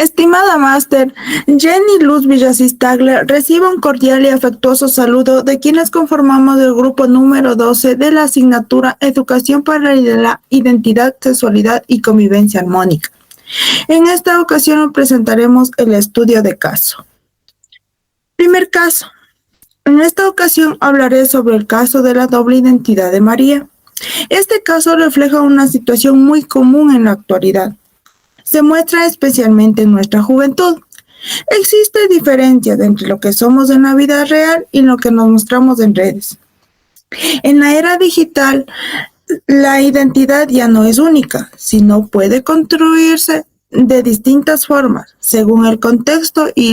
Estimada máster, Jenny Luz Villasistaglia recibe un cordial y afectuoso saludo de quienes conformamos el grupo número 12 de la asignatura Educación para la Identidad, Sexualidad y Convivencia Armónica. En esta ocasión presentaremos el estudio de caso. Primer caso. En esta ocasión hablaré sobre el caso de la doble identidad de María. Este caso refleja una situación muy común en la actualidad. Se muestra especialmente en nuestra juventud. Existe diferencias entre lo que somos en la vida real y lo que nos mostramos en redes. En la era digital, la identidad ya no es única, sino puede construirse de distintas formas, según el contexto y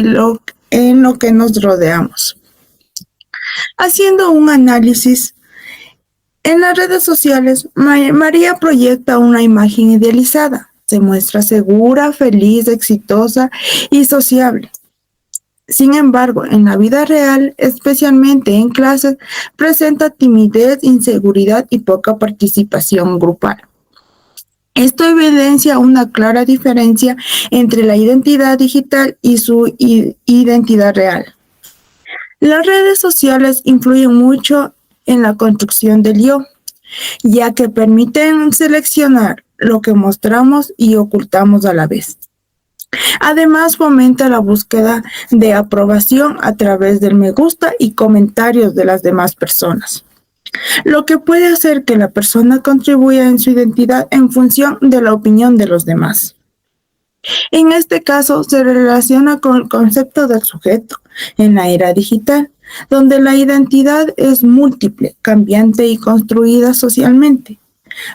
en lo que nos rodeamos. Haciendo un análisis, en las redes sociales, María proyecta una imagen idealizada. Se muestra segura, feliz, exitosa y sociable. Sin embargo, en la vida real, especialmente en clases, presenta timidez, inseguridad y poca participación grupal. Esto evidencia una clara diferencia entre la identidad digital y su identidad real. Las redes sociales influyen mucho en la construcción del yo, ya que permiten seleccionar lo que mostramos y ocultamos a la vez. Además, fomenta la búsqueda de aprobación a través del me gusta y comentarios de las demás personas, lo que puede hacer que la persona contribuya en su identidad en función de la opinión de los demás. En este caso, se relaciona con el concepto del sujeto en la era digital, donde la identidad es múltiple, cambiante y construida socialmente.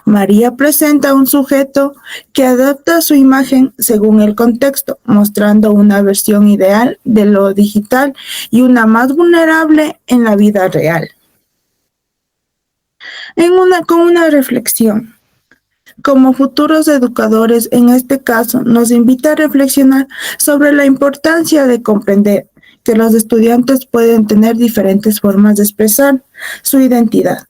María presenta un sujeto que adapta su imagen según el contexto, mostrando una versión ideal de lo digital y una más vulnerable en la vida real. Con una reflexión. Como futuros educadores, en este caso, nos invita a reflexionar sobre la importancia de comprender que los estudiantes pueden tener diferentes formas de expresar su identidad.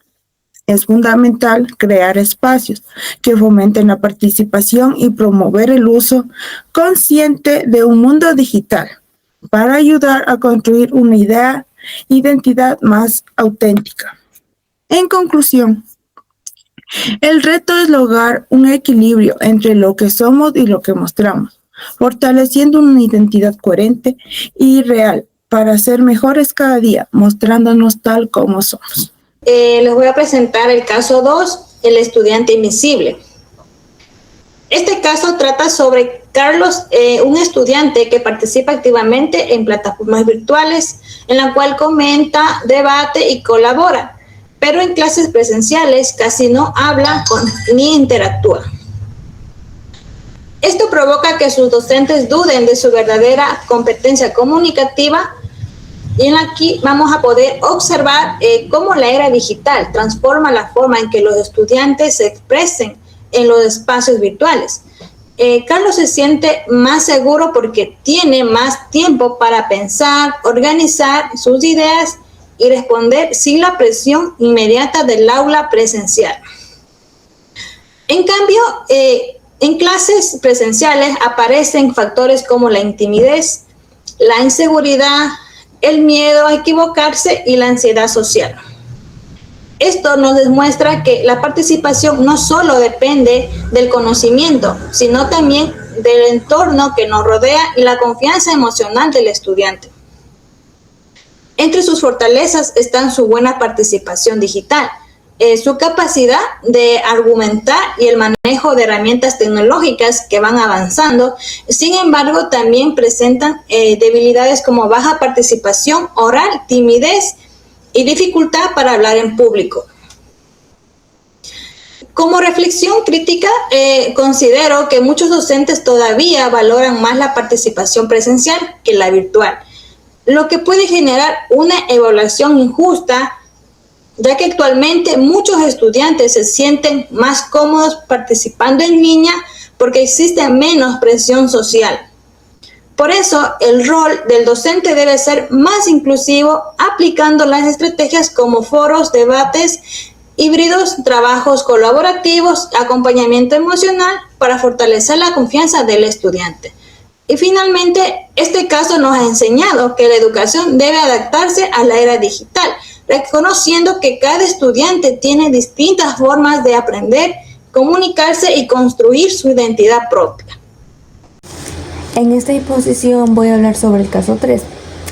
Es fundamental crear espacios que fomenten la participación y promover el uso consciente de un mundo digital para ayudar a construir una identidad más auténtica. En conclusión, el reto es lograr un equilibrio entre lo que somos y lo que mostramos, fortaleciendo una identidad coherente y real para ser mejores cada día, mostrándonos tal como somos. Les voy a presentar el caso 2, el estudiante invisible. Este caso trata sobre Carlos, un estudiante que participa activamente en plataformas virtuales, en la cual comenta, debate y colabora, pero en clases presenciales casi no habla ni interactúa. Esto provoca que sus docentes duden de su verdadera competencia comunicativa. Y aquí vamos a poder observar cómo la era digital transforma la forma en que los estudiantes se expresen en los espacios virtuales. Carlos se siente más seguro porque tiene más tiempo para pensar, organizar sus ideas y responder sin la presión inmediata del aula presencial. En cambio, en clases presenciales aparecen factores como la timidez, la inseguridad, el miedo a equivocarse y la ansiedad social. Esto nos demuestra que la participación no solo depende del conocimiento, sino también del entorno que nos rodea y la confianza emocional del estudiante. Entre sus fortalezas están su buena participación digital, su capacidad de argumentar y el manejo de herramientas tecnológicas que van avanzando. Sin embargo, también presentan debilidades como baja participación oral, timidez y dificultad para hablar en público. Como reflexión crítica, considero que muchos docentes todavía valoran más la participación presencial que la virtual, lo que puede generar una evaluación injusta, ya que actualmente muchos estudiantes se sienten más cómodos participando en línea porque existe menos presión social. Por eso, el rol del docente debe ser más inclusivo, aplicando las estrategias como foros, debates híbridos, trabajos colaborativos, acompañamiento emocional para fortalecer la confianza del estudiante. Y finalmente, este caso nos ha enseñado que la educación debe adaptarse a la era digital, reconociendo que cada estudiante tiene distintas formas de aprender, comunicarse y construir su identidad propia. En esta exposición voy a hablar sobre el caso 3.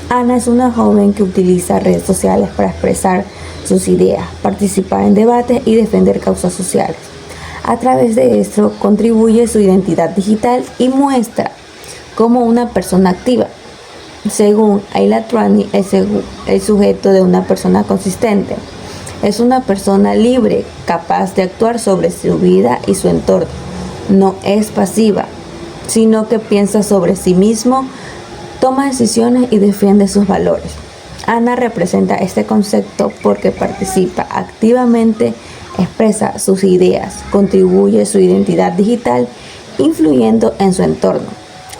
Ana es una joven que utiliza redes sociales para expresar sus ideas, participar en debates y defender causas sociales. A través de esto contribuye su identidad digital y muestra como una persona activa. Según Ayla Trani, el sujeto de una persona consistente es una persona libre, capaz de actuar sobre su vida y su entorno. No es pasiva, sino que piensa sobre sí mismo, toma decisiones y defiende sus valores. Ana representa este concepto porque participa activamente, expresa sus ideas, contribuye su identidad digital, influyendo en su entorno.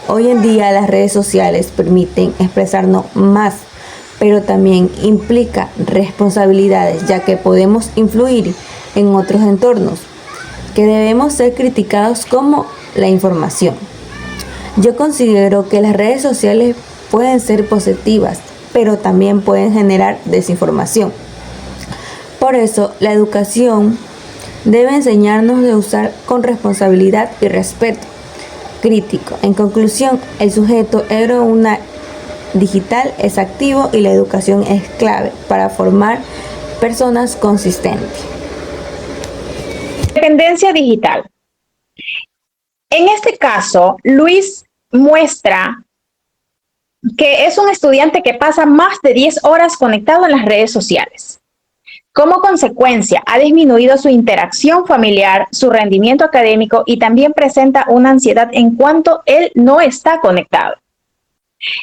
Hoy en día las redes sociales permiten expresarnos más, pero también implica responsabilidades, ya que podemos influir en otros entornos, que debemos ser criticados como la información. Yo considero que las redes sociales pueden ser positivas, pero también pueden generar desinformación. Por eso, la educación debe enseñarnos de usar con responsabilidad y respeto crítico. En conclusión, el sujeto una digital es activo y la educación es clave para formar personas consistentes. Dependencia digital. En este caso, Luis muestra que es un estudiante que pasa más de 10 horas conectado en las redes sociales. Como consecuencia, ha disminuido su interacción familiar, su rendimiento académico y también presenta una ansiedad en cuanto él no está conectado.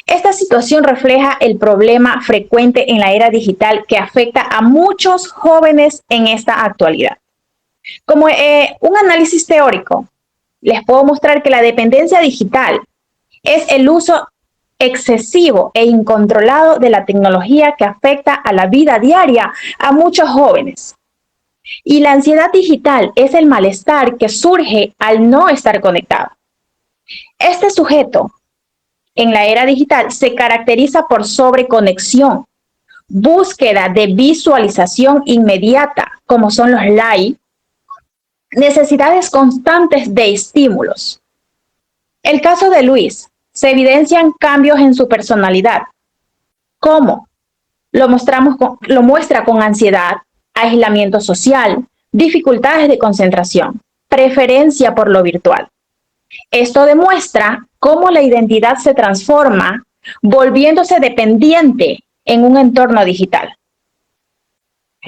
Esta situación refleja el problema frecuente en la era digital que afecta a muchos jóvenes en esta actualidad. Como un análisis teórico, les puedo mostrar que la dependencia digital es el uso excesivo e incontrolado de la tecnología que afecta a la vida diaria a muchos jóvenes. Y la ansiedad digital es el malestar que surge al no estar conectado. Este sujeto en la era digital se caracteriza por sobreconexión, búsqueda de visualización inmediata, como son los likes, necesidades constantes de estímulos. El caso de Luis, se evidencian cambios en su personalidad. ¿Cómo? Lo muestra con ansiedad, aislamiento social, dificultades de concentración, preferencia por lo virtual. Esto demuestra cómo la identidad se transforma, volviéndose dependiente en un entorno digital.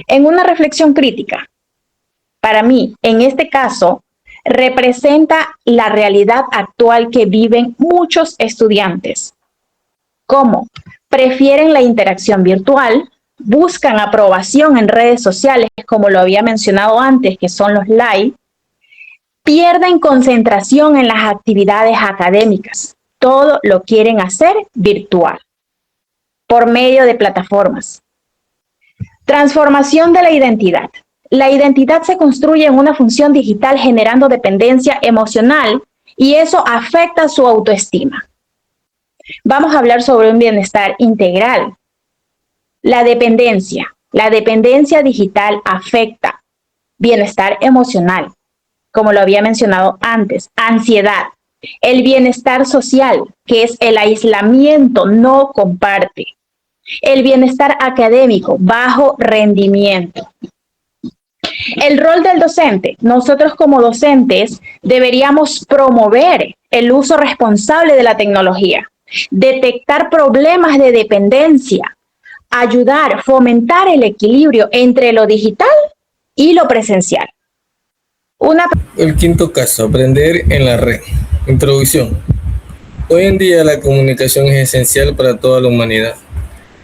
En una reflexión crítica, para mí, en este caso, representa la realidad actual que viven muchos estudiantes. ¿Cómo? Prefieren la interacción virtual, buscan aprobación en redes sociales, como lo había mencionado antes, que son los likes, pierden concentración en las actividades académicas. Todo lo quieren hacer virtual, por medio de plataformas. Transformación de la identidad. La identidad se construye en una función digital generando dependencia emocional y eso afecta su autoestima. Vamos a hablar sobre un bienestar integral. La dependencia digital afecta bienestar emocional, como lo había mencionado antes, ansiedad, el bienestar social, que es el aislamiento, no comparte, el bienestar académico, bajo rendimiento. El rol del docente. Nosotros como docentes deberíamos promover el uso responsable de la tecnología, detectar problemas de dependencia, ayudar, fomentar el equilibrio entre lo digital y lo presencial. El quinto caso, aprender en la red. Introducción. Hoy en día la comunicación es esencial para toda la humanidad.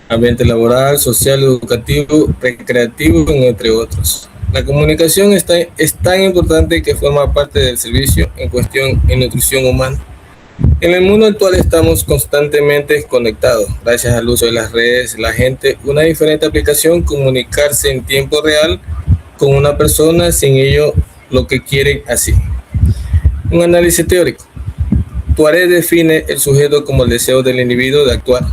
Ambiente laboral, social, educativo, recreativo, entre otros. La comunicación es tan importante que forma parte del servicio en cuestión en nutrición humana. En el mundo actual estamos constantemente conectados. Gracias al uso de las redes, la gente, una diferente aplicación, comunicarse en tiempo real con una persona sin ello lo que quieren así. Un análisis teórico. Poiré define el sujeto como el deseo del individuo de actuar,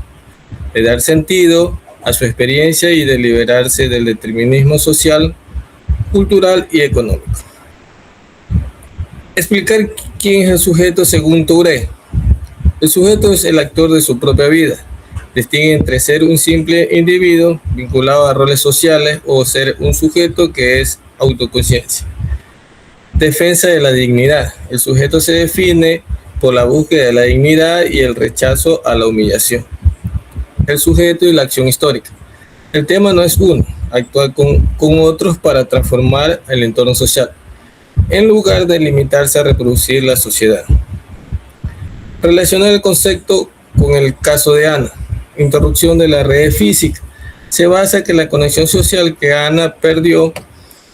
de dar sentido a su experiencia y de liberarse del determinismo social, cultural y económico. Explicar quién es el sujeto según Touré. El sujeto es el actor de su propia vida. Distingue entre ser un simple individuo vinculado a roles sociales o ser un sujeto que es autoconciencia. Defensa de la dignidad. El sujeto se define por la búsqueda de la dignidad y el rechazo a la humillación. El sujeto y la acción histórica. El tema no es uno, actuar con otros para transformar el entorno social, en lugar de limitarse a reproducir la sociedad. Relacionar el concepto con el caso de Ana. Interrupción de la red física. Se basa en la conexión social que Ana perdió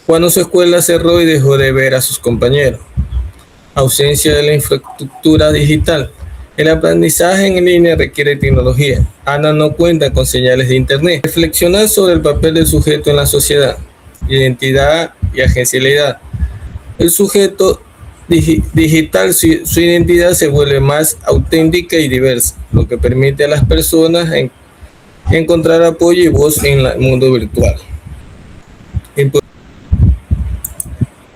cuando su escuela cerró y dejó de ver a sus compañeros. Ausencia de la infraestructura digital. El aprendizaje en línea requiere tecnología. Ana no cuenta con señales de internet. Reflexionar sobre el papel del sujeto en la sociedad. Identidad y agencialidad. El sujeto digital, su identidad se vuelve más auténtica y diversa, lo que permite a las personas encontrar apoyo y voz en el mundo virtual.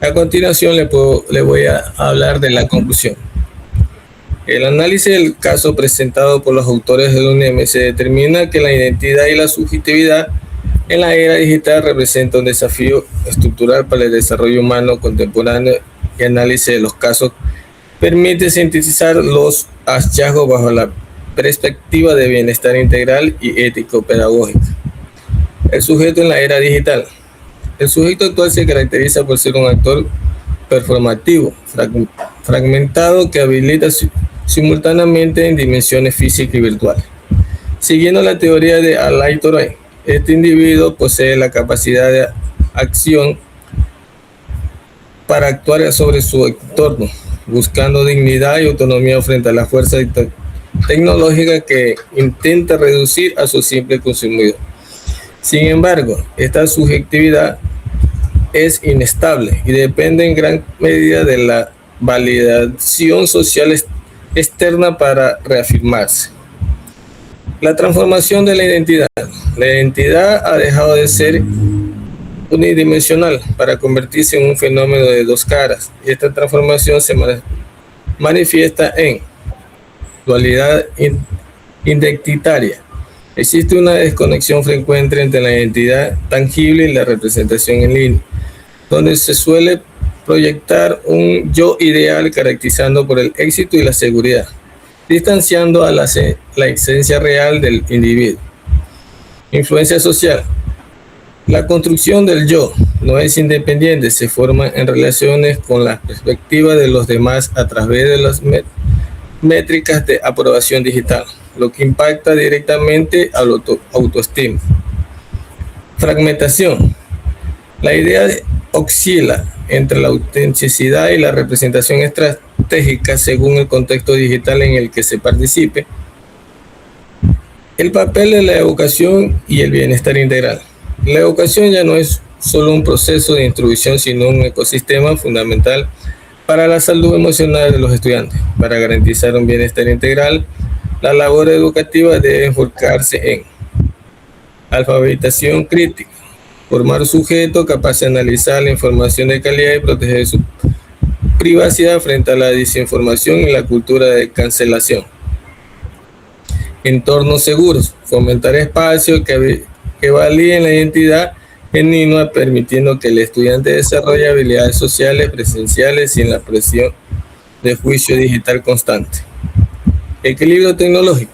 A continuación le voy a hablar de la conclusión. El análisis del caso presentado por los autores del UNEM se determina que la identidad y la subjetividad en la era digital representa un desafío estructural para el desarrollo humano contemporáneo y análisis de los casos permite sintetizar los hallazgos bajo la perspectiva de bienestar integral y ético-pedagógica. El sujeto en la era digital. El sujeto actual se caracteriza por ser un actor performativo, fragmentado que habilita simultáneamente en dimensiones físicas y virtuales. Siguiendo la teoría de Alain Touré, este individuo posee la capacidad de acción para actuar sobre su entorno, buscando dignidad y autonomía frente a la fuerza tecnológica que intenta reducir a su simple consumidor. Sin embargo, esta subjetividad es inestable y depende en gran medida de la validación social externa para reafirmarse. La transformación de la identidad. La identidad ha dejado de ser unidimensional para convertirse en un fenómeno de dos caras. Esta transformación se manifiesta en dualidad identitaria. Existe una desconexión frecuente entre la identidad tangible y la representación en línea, donde se suele proyectar un yo ideal caracterizando por el éxito y la seguridad, distanciando a la esencia real del individuo. Influencia social. La construcción del yo no es independiente, se forma en relaciones con la perspectiva de los demás a través de las métricas de aprobación digital, lo que impacta directamente a la autoestima. Fragmentación. La idea oscila entre la autenticidad y la representación estratégica según el contexto digital en el que se participe. El papel de la educación y el bienestar integral. La educación ya no es solo un proceso de instrucción, sino un ecosistema fundamental para la salud emocional de los estudiantes. Para garantizar un bienestar integral, la labor educativa debe enfocarse en alfabetización crítica, formar sujetos capaces de analizar la información de calidad y proteger su privacidad frente a la desinformación y la cultura de cancelación. Entornos seguros, fomentar espacios que validen la identidad genuina, permitiendo que el estudiante desarrolle habilidades sociales presenciales sin la presión de juicio digital constante. Equilibrio tecnológico.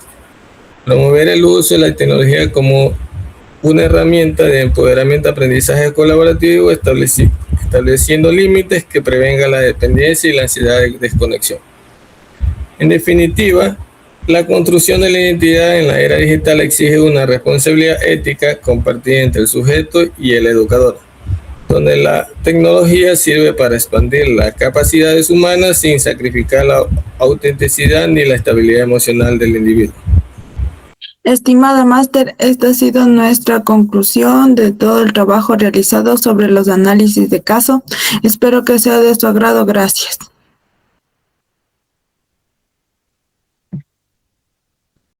Promover el uso de la tecnología como una herramienta de empoderamiento, aprendizaje colaborativo, estableciendo límites que prevengan la dependencia y la ansiedad de desconexión. En definitiva, la construcción de la identidad en la era digital exige una responsabilidad ética compartida entre el sujeto y el educador, donde la tecnología sirve para expandir las capacidades humanas sin sacrificar la autenticidad ni la estabilidad emocional del individuo. Estimada máster, esta ha sido nuestra conclusión de todo el trabajo realizado sobre los análisis de caso. Espero que sea de su agrado. Gracias.